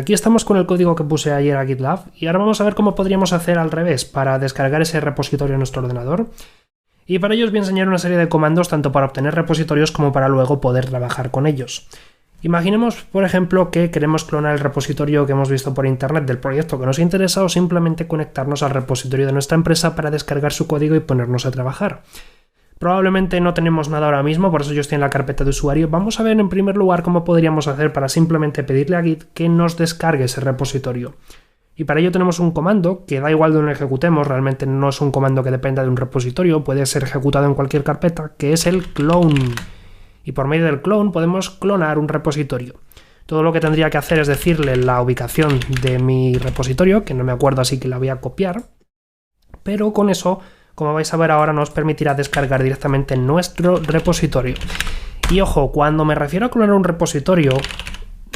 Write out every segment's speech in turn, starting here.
Aquí estamos con el código que puse ayer a GitLab y ahora vamos a ver cómo podríamos hacer al revés para descargar ese repositorio en nuestro ordenador. Y para ello os voy a enseñar una serie de comandos tanto para obtener repositorios como para luego poder trabajar con ellos. Imaginemos, por ejemplo, que queremos clonar el repositorio que hemos visto por internet del proyecto que nos interesa o simplemente conectarnos al repositorio de nuestra empresa para descargar su código y ponernos a trabajar. Probablemente no tenemos nada ahora mismo, por eso yo estoy en la carpeta de usuario. Vamos a ver en primer lugar cómo podríamos hacer para simplemente pedirle a Git que nos descargue ese repositorio. Y para ello tenemos un comando que da igual de donde lo ejecutemos, realmente no es un comando que dependa de un repositorio, puede ser ejecutado en cualquier carpeta, que es el clone. Y por medio del clone podemos clonar un repositorio. Todo lo que tendría que hacer es decirle la ubicación de mi repositorio, que no me acuerdo así que la voy a copiar, pero con eso, como vais a ver ahora, nos permitirá descargar directamente nuestro repositorio. Y ojo, cuando me refiero a clonar un repositorio,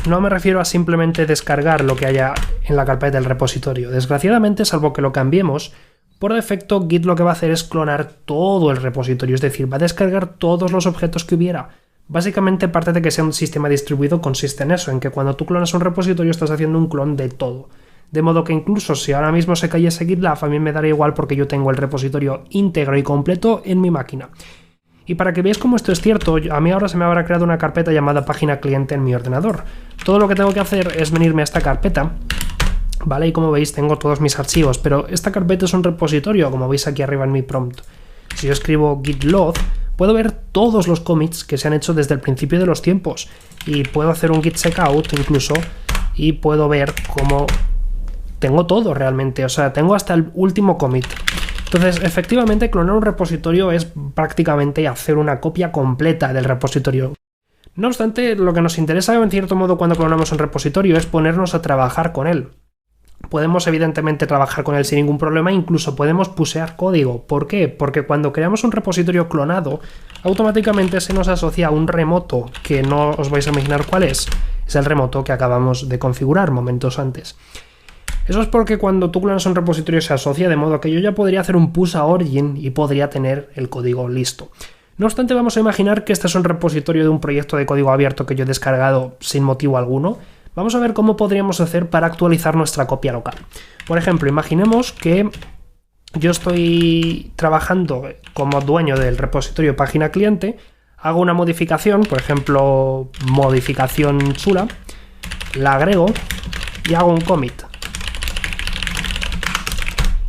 no me refiero a simplemente descargar lo que haya en la carpeta del repositorio. Desgraciadamente, salvo que lo cambiemos, por defecto Git lo que va a hacer es clonar todo el repositorio, es decir, va a descargar todos los objetos que hubiera. Básicamente, parte de que sea un sistema distribuido consiste en eso, en que cuando tú clonas un repositorio estás haciendo un clon de todo. De modo que incluso si ahora mismo se cayese GitLab, a mí me daría igual porque yo tengo el repositorio íntegro y completo en mi máquina. Y para que veáis cómo esto es cierto, a mí ahora se me habrá creado una carpeta llamada página cliente en mi ordenador. Todo lo que tengo que hacer es venirme a esta carpeta, ¿vale? Y como veis tengo todos mis archivos, pero esta carpeta es un repositorio, como veis aquí arriba en mi prompt. Si yo escribo git log, puedo ver todos los commits que se han hecho desde el principio de los tiempos. Y puedo hacer un git checkout incluso, y puedo ver cómo tengo todo realmente, o sea, tengo hasta el último commit. Entonces, efectivamente, clonar un repositorio es prácticamente hacer una copia completa del repositorio. No obstante, lo que nos interesa en cierto modo cuando clonamos un repositorio es ponernos a trabajar con él. Podemos evidentemente trabajar con él sin ningún problema, incluso podemos pushear código. ¿Por qué? Porque cuando creamos un repositorio clonado, automáticamente se nos asocia a un remoto, que no os vais a imaginar cuál es. Es el remoto que acabamos de configurar momentos antes. Eso es porque cuando tú clonas un repositorio se asocia, de modo que yo ya podría hacer un push a origin y podría tener el código listo. No obstante, vamos a imaginar que este es un repositorio de un proyecto de código abierto que yo he descargado sin motivo alguno. Vamos a ver cómo podríamos hacer para actualizar nuestra copia local. Por ejemplo, imaginemos que yo estoy trabajando como dueño del repositorio página cliente, hago una modificación, por ejemplo, modificación chula, la agrego y hago un commit.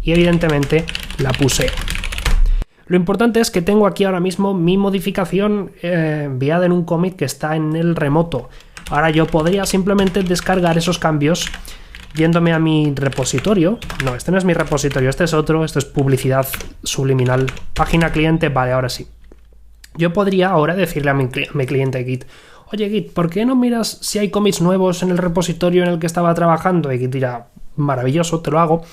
Y evidentemente la puseo. Lo importante es que tengo aquí ahora mismo mi modificación enviada en un commit que está en el remoto. Ahora yo podría simplemente descargar esos cambios yéndome a mi repositorio. No, este no es mi repositorio, este es otro, esto es publicidad subliminal. Página cliente, vale, ahora sí. Yo podría ahora decirle a mi cliente Git: oye Git, ¿por qué no miras si hay commits nuevos en el repositorio en el que estaba trabajando? Y Git dirá: maravilloso, te lo hago.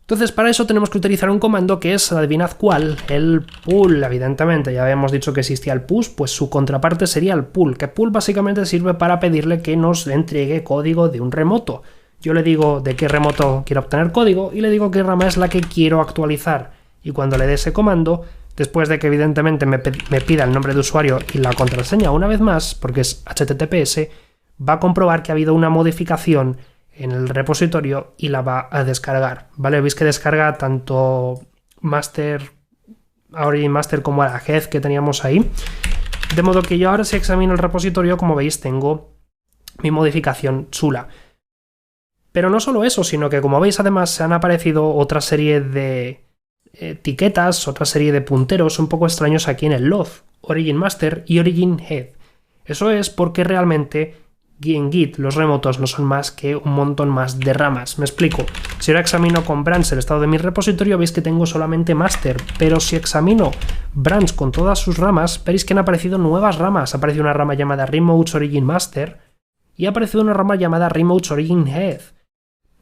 Entonces, para eso tenemos que utilizar un comando que es, adivinad cuál, el pull. Evidentemente, ya habíamos dicho que existía el push, pues su contraparte sería el pull, que pull básicamente sirve para pedirle que nos entregue código de un remoto. Yo le digo de qué remoto quiero obtener código y le digo qué rama es la que quiero actualizar. Y cuando le dé ese comando, después de que evidentemente me pida el nombre de usuario y la contraseña una vez más, porque es HTTPS, va a comprobar que ha habido una modificación en el repositorio y la va a descargar, ¿vale? Veis que descarga tanto master, origin master como la head que teníamos ahí, de modo que yo ahora si examino el repositorio, como veis, tengo mi modificación chula. Pero no solo eso, sino que como veis además se han aparecido otra serie de etiquetas, otra serie de punteros un poco extraños aquí en el log, origin master y origin head. Eso es porque realmente en Git los remotos no son más que un montón más de ramas. Me explico. Si ahora examino con branch el estado de mi repositorio, veis que tengo solamente master, pero si examino branch con todas sus ramas, veréis que han aparecido nuevas ramas. Ha aparecido una rama llamada remotes origin master y ha aparecido una rama llamada remotes origin head.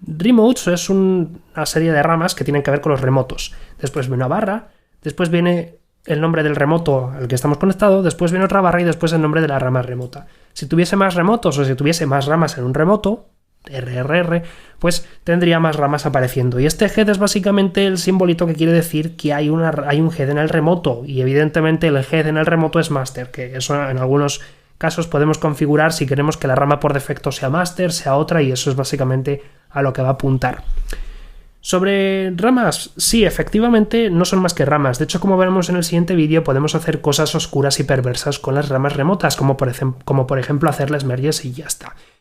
Remotes es una serie de ramas que tienen que ver con los remotos. Después viene una barra, después viene el nombre del remoto al que estamos conectados, después viene otra barra y después el nombre de la rama remota. Si tuviese más remotos o si tuviese más ramas en un remoto, RRR, pues tendría más ramas apareciendo. Y este head es básicamente el simbolito que quiere decir que hay un head en el remoto. Y evidentemente el head en el remoto es master, que eso en algunos casos podemos configurar si queremos que la rama por defecto sea master, sea otra, y eso es básicamente a lo que va a apuntar. Sobre ramas, sí, efectivamente no son más que ramas. De hecho, como veremos en el siguiente vídeo, podemos hacer cosas oscuras y perversas con las ramas remotas, como por ejemplo hacerles merges y ya está.